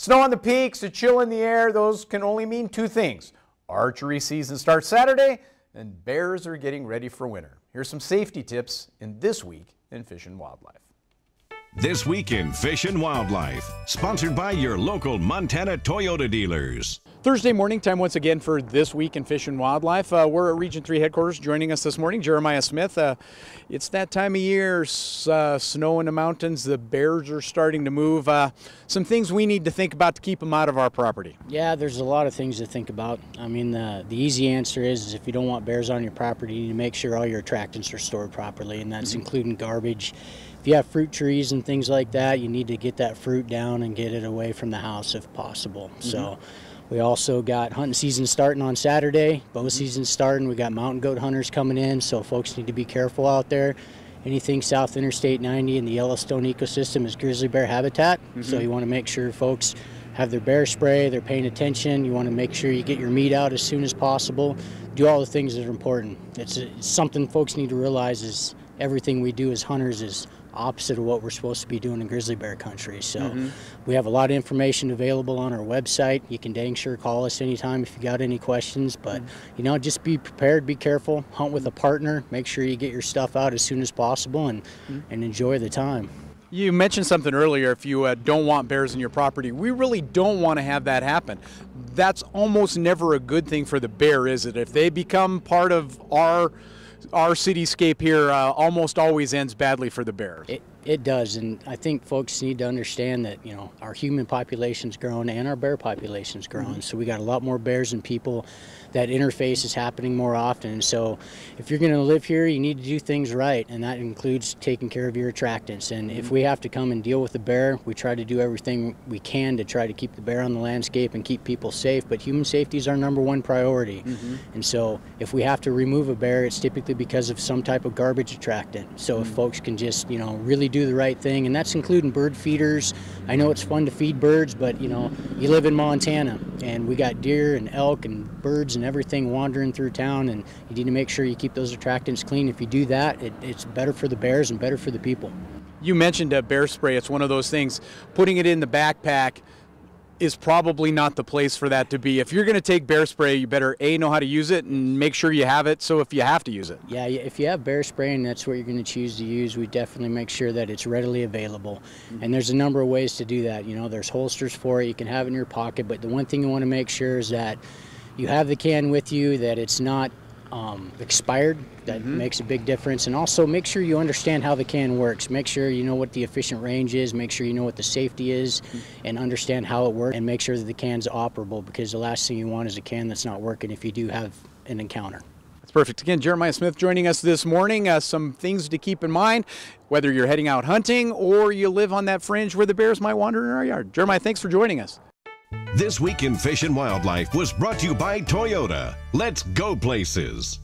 Snow on the peaks, a chill in the air, those can only mean two things. Archery season starts Saturday, and bears are getting ready for winter. Here's some safety tips in This Week in Fish and Wildlife. This Week in Fish and Wildlife, sponsored by your local Montana Toyota dealers. Thursday morning time once again for This Week in Fish and Wildlife. We're at Region 3 headquarters. Joining us this morning, Jeremiah Smith. It's that time of year, snow in the mountains, the bears are starting to move. Some things we need to think about to keep them out of our property. Yeah, there's a lot of things to think about. I mean, the easy answer is if you don't want bears on your property, you need to make sure all your attractants are stored properly, and that's including garbage. If you have fruit trees and things like that, you need to get that fruit down and get it away from the house if possible. So we also got hunting season starting on Saturday, bow season starting. We got mountain goat hunters coming in, so folks need to be careful out there. Anything south Interstate 90 in the Yellowstone ecosystem is grizzly bear habitat, so you want to make sure folks have their bear spray, they're paying attention. You want to make sure you get your meat out as soon as possible. Do all the things that are important. It's something folks need to realize is everything we do as hunters is opposite of what we're supposed to be doing in grizzly bear country. So we have a lot of information available on our website. You can dang sure call us anytime if you got any questions, but you know, just be prepared, be careful, hunt with a partner, make sure you get your stuff out as soon as possible and enjoy the time. You mentioned something earlier, if you don't want bears on your property. We really don't want to have that happen. That's almost never a good thing for the bear, is it? If they become part of our cityscape here, almost always ends badly for the bears. It does, and I think folks need to understand that, you know, our human population's grown and our bear population's grown, so we got a lot more bears than people. That interface is happening more often, so if you're going to live here, you need to do things right, and that includes taking care of your attractants. And if we have to come and deal with the bear, we try to do everything we can to try to keep the bear on the landscape and keep people safe, but human safety is our #1 priority. And so if we have to remove a bear, it's typically because of some type of garbage attractant. So if folks can just, you know, really do the right thing, and that's including bird feeders. I know it's fun to feed birds, but you know, you live in Montana and we got deer and elk and birds and everything wandering through town, and you need to make sure you keep those attractants clean. If you do that, it's better for the bears and better for the people. You mentioned bear spray. It's one of those things. Putting it in the backpack is probably not the place for that to be. If you're going to take bear spray, you better know how to use it and make sure you have it, so if you have to use it. Yeah, if you have bear spray and that's what you're going to choose to use, we definitely make sure that it's readily available. And there's a number of ways to do that. You know, there's holsters for it, you can have it in your pocket, but the one thing you want to make sure is that you have the can with you, that it's not expired. That makes a big difference. And also make sure you understand how the can works. Make sure you know what the efficient range is, make sure you know what the safety is, and understand how it works, and make sure that the can's operable, because the last thing you want is a can that's not working if you do have an encounter. That's perfect. Again, Jeremiah Smith joining us this morning. Some things to keep in mind, whether you're heading out hunting or you live on that fringe where the bears might wander in our yard. Jeremiah, thanks for joining us. This Week in Fish and Wildlife was brought to you by Toyota. Let's go places.